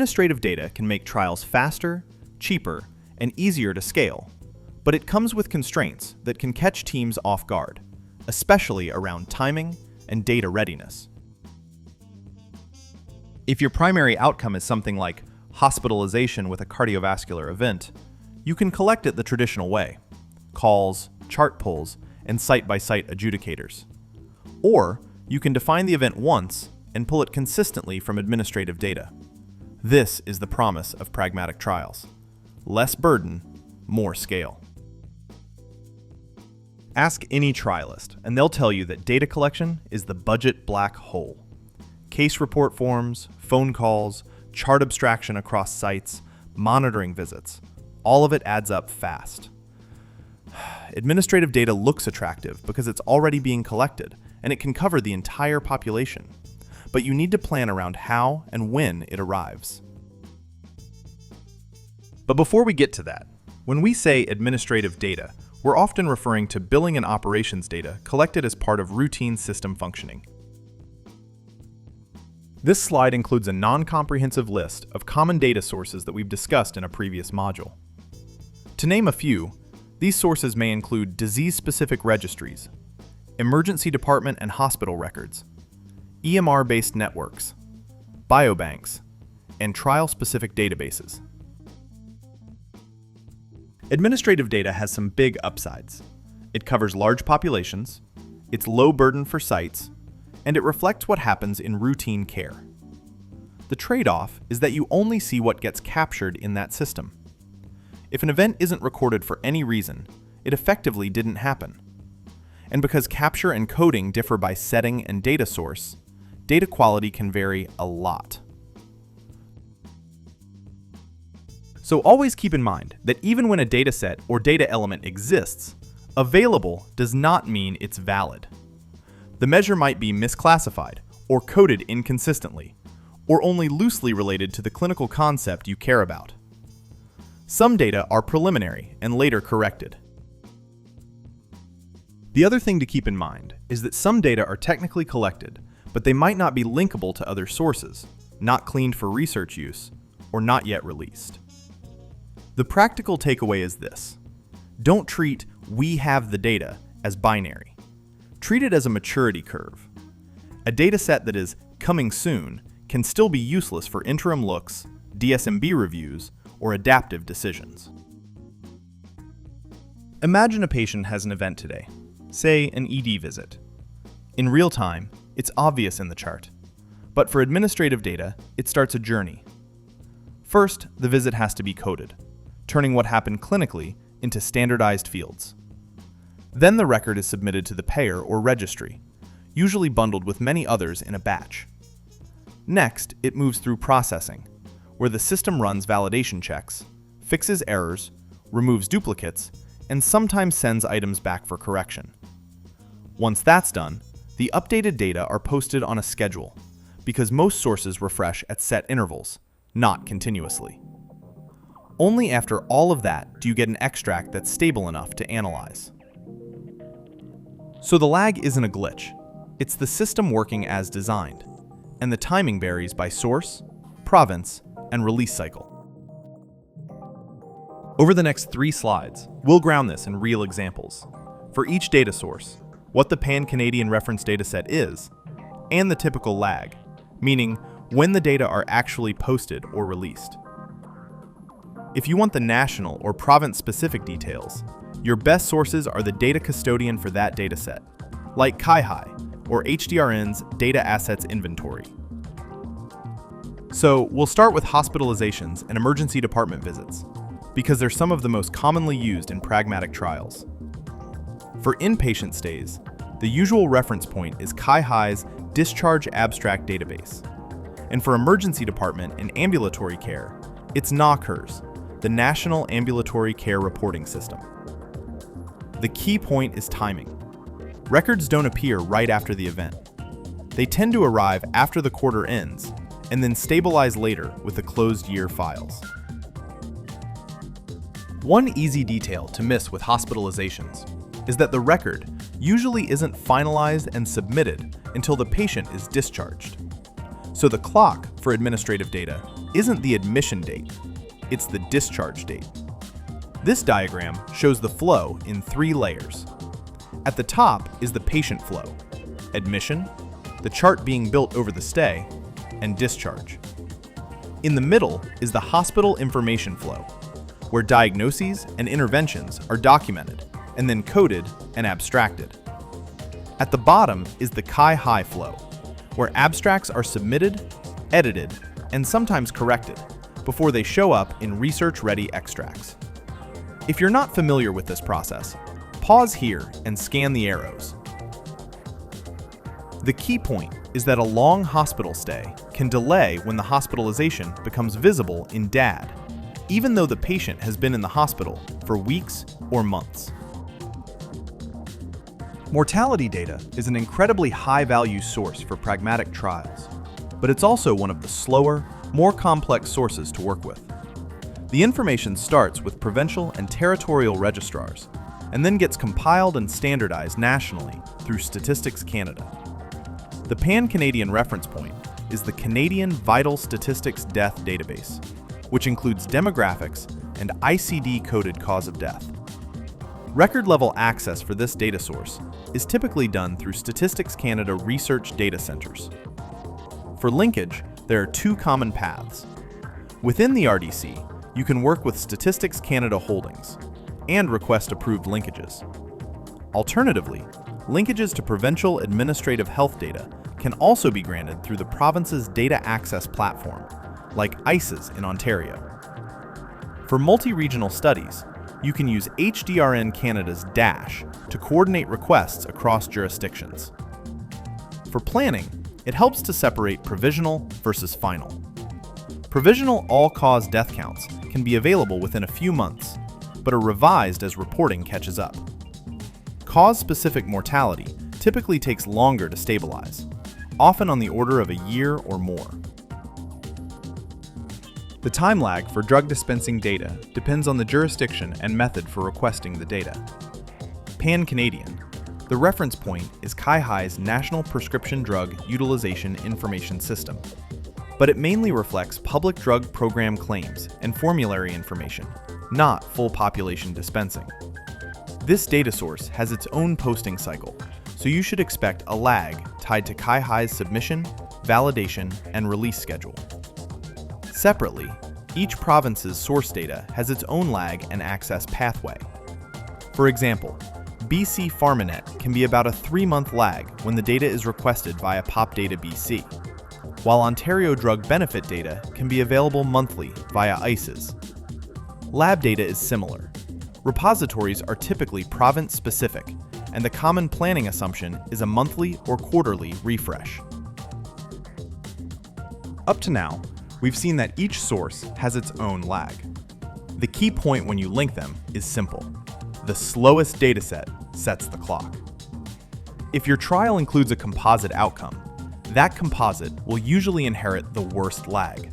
Administrative data can make trials faster, cheaper, and easier to scale, but it comes with constraints that can catch teams off guard, especially around timing and data readiness. If your primary outcome is something like hospitalization with a cardiovascular event, you can collect it the traditional way: calls, chart pulls, and site-by-site adjudicators. Or you can define the event once and pull it consistently from administrative data. This is the promise of pragmatic trials. Less burden, more scale. Ask any trialist, and they'll tell you that data collection is the budget black hole. Case report forms, phone calls, chart abstraction across sites, monitoring visits, all of it adds up fast. Administrative data looks attractive because it's already being collected, and it can cover the entire population. But you need to plan around how and when it arrives. But before we get to that, when we say administrative data, we're often referring to billing and operations data collected as part of routine system functioning. This slide includes a non-comprehensive list of common data sources that we've discussed in a previous module. To name a few, these sources may include disease-specific registries, emergency department and hospital records, EMR-based networks, biobanks, and trial-specific databases. Administrative data has some big upsides. It covers large populations, it's low burden for sites, and it reflects what happens in routine care. The trade-off is that you only see what gets captured in that system. If an event isn't recorded for any reason, it effectively didn't happen. And because capture and coding differ by setting and data source, data quality can vary a lot. So always keep in mind that even when a dataset or data element exists, available does not mean it's valid. The measure might be misclassified or coded inconsistently, or only loosely related to the clinical concept you care about. Some data are preliminary and later corrected. The other thing to keep in mind is that some data are technically collected, but they might not be linkable to other sources, not cleaned for research use, or not yet released. The practical takeaway is this: don't treat "we have the data" as binary. Treat it as a maturity curve. A dataset that is coming soon can still be useless for interim looks, DSMB reviews, or adaptive decisions. Imagine a patient has an event today, say an ED visit. In real time, it's obvious in the chart, but for administrative data, it starts a journey. First, the visit has to be coded, turning what happened clinically into standardized fields. Then the record is submitted to the payer or registry, usually bundled with many others in a batch. Next, it moves through processing, where the system runs validation checks, fixes errors, removes duplicates, and sometimes sends items back for correction. Once that's done, the updated data are posted on a schedule, because most sources refresh at set intervals, not continuously. Only after all of that do you get an extract that's stable enough to analyze. So the lag isn't a glitch, it's the system working as designed, and the timing varies by source, province, and release cycle. Over the next 3 slides, we'll ground this in real examples. For each data source, what the Pan-Canadian reference dataset is, and the typical lag, meaning when the data are actually posted or released. If you want the national or province-specific details, your best sources are the data custodian for that dataset, like CIHI or HDRN's Data Assets Inventory. So we'll start with hospitalizations and emergency department visits, because they're some of the most commonly used in pragmatic trials. For inpatient stays, the usual reference point is CIHI's Discharge Abstract Database. And for emergency department and ambulatory care, it's NACHRS, the National Ambulatory Care Reporting System. The key point is timing. Records don't appear right after the event. They tend to arrive after the quarter ends, and then stabilize later with the closed year files. One easy detail to miss with hospitalizations is that the record usually isn't finalized and submitted until the patient is discharged. So the clock for administrative data isn't the admission date, it's the discharge date. This diagram shows the flow in 3 layers. At the top is the patient flow, admission, the chart being built over the stay, and discharge. In the middle is the hospital information flow, where diagnoses and interventions are documented and then coded and abstracted. At the bottom is the Chi-Hi flow, where abstracts are submitted, edited, and sometimes corrected before they show up in research-ready extracts. If you're not familiar with this process, pause here and scan the arrows. The key point is that a long hospital stay can delay when the hospitalization becomes visible in DAD, even though the patient has been in the hospital for weeks or months. Mortality data is an incredibly high-value source for pragmatic trials, but it's also one of the slower, more complex sources to work with. The information starts with provincial and territorial registrars, and then gets compiled and standardized nationally through Statistics Canada. The Pan-Canadian reference point is the Canadian Vital Statistics Death Database, which includes demographics and ICD-coded cause of death. Record-level access for this data source is typically done through Statistics Canada research data centers. For linkage, there are 2 common paths. Within the RDC, you can work with Statistics Canada holdings and request approved linkages. Alternatively, linkages to provincial administrative health data can also be granted through the province's data access platform, like ICES in Ontario. For multi-regional studies, you can use HDRN Canada's DASH to coordinate requests across jurisdictions. For planning, it helps to separate provisional versus final. Provisional all-cause death counts can be available within a few months, but are revised as reporting catches up. Cause-specific mortality typically takes longer to stabilize, often on the order of a year or more. The time lag for drug dispensing data depends on the jurisdiction and method for requesting the data. Pan-Canadian, the reference point is Chi-Hi's National Prescription Drug Utilization Information System, but it mainly reflects public drug program claims and formulary information, not full population dispensing. This data source has its own posting cycle, so you should expect a lag tied to Chi-Hi's submission, validation, and release schedule. Separately, each province's source data has its own lag and access pathway. For example, BC PharmaNet can be about a 3-month lag when the data is requested via PopData BC, while Ontario drug benefit data can be available monthly via ICES. Lab data is similar. Repositories are typically province-specific, and the common planning assumption is a monthly or quarterly refresh. Up to now, we've seen that each source has its own lag. The key point when you link them is simple. The slowest dataset sets the clock. If your trial includes a composite outcome, that composite will usually inherit the worst lag.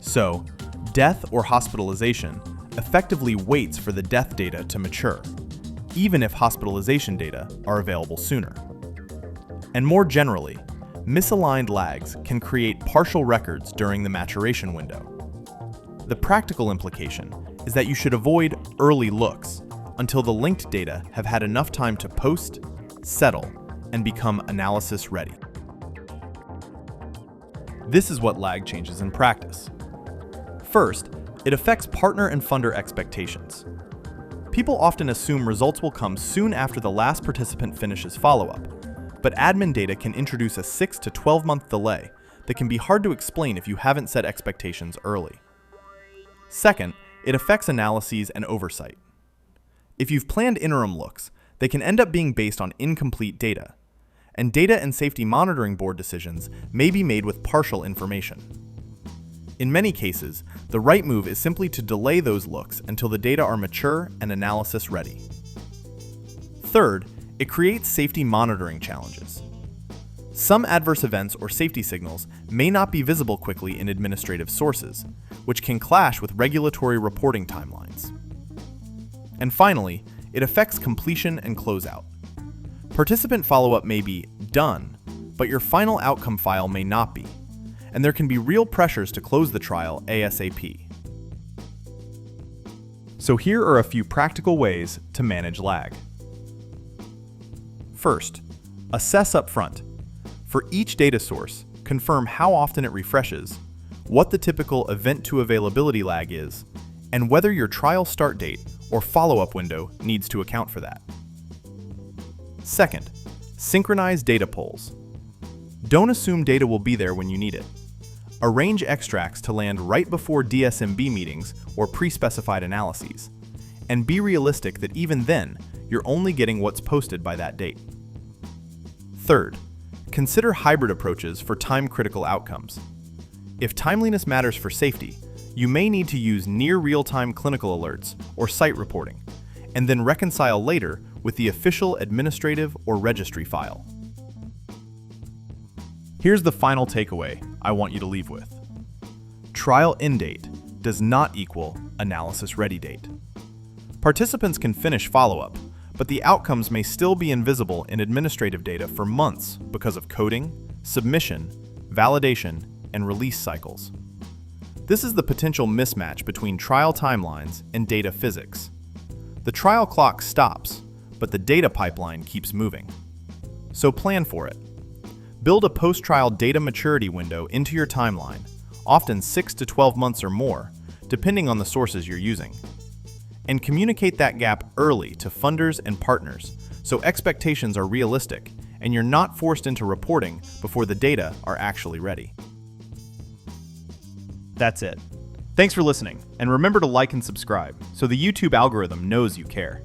So, death or hospitalization effectively waits for the death data to mature, even if hospitalization data are available sooner. And more generally, misaligned lags can create partial records during the maturation window. The practical implication is that you should avoid early looks until the linked data have had enough time to post, settle, and become analysis ready. This is what lag changes in practice. First, it affects partner and funder expectations. People often assume results will come soon after the last participant finishes follow-up, but admin data can introduce a 6 to 12-month delay that can be hard to explain if you haven't set expectations early. Second, it affects analyses and oversight. If you've planned interim looks, they can end up being based on incomplete data, and Data and Safety Monitoring Board decisions may be made with partial information. In many cases, the right move is simply to delay those looks until the data are mature and analysis ready. Third, it creates safety monitoring challenges. Some adverse events or safety signals may not be visible quickly in administrative sources, which can clash with regulatory reporting timelines. And finally, it affects completion and closeout. Participant follow-up may be done, but your final outcome file may not be, and there can be real pressures to close the trial ASAP. So here are a few practical ways to manage lag. First, assess up front. For each data source, confirm how often it refreshes, what the typical event-to-availability lag is, and whether your trial start date or follow-up window needs to account for that. Second, synchronize data polls. Don't assume data will be there when you need it. Arrange extracts to land right before DSMB meetings or pre-specified analyses, and be realistic that even then, you're only getting what's posted by that date. Third, consider hybrid approaches for time-critical outcomes. If timeliness matters for safety, you may need to use near real-time clinical alerts or site reporting, and then reconcile later with the official administrative or registry file. Here's the final takeaway I want you to leave with. Trial end date does not equal analysis ready date. Participants can finish follow-up, but the outcomes may still be invisible in administrative data for months because of coding, submission, validation, and release cycles. This is the potential mismatch between trial timelines and data physics. The trial clock stops, but the data pipeline keeps moving. So plan for it. Build a post-trial data maturity window into your timeline, often 6 to 12 months or more, depending on the sources you're using. And communicate that gap early to funders and partners so expectations are realistic and you're not forced into reporting before the data are actually ready. That's it. Thanks for listening, and remember to like and subscribe so the YouTube algorithm knows you care.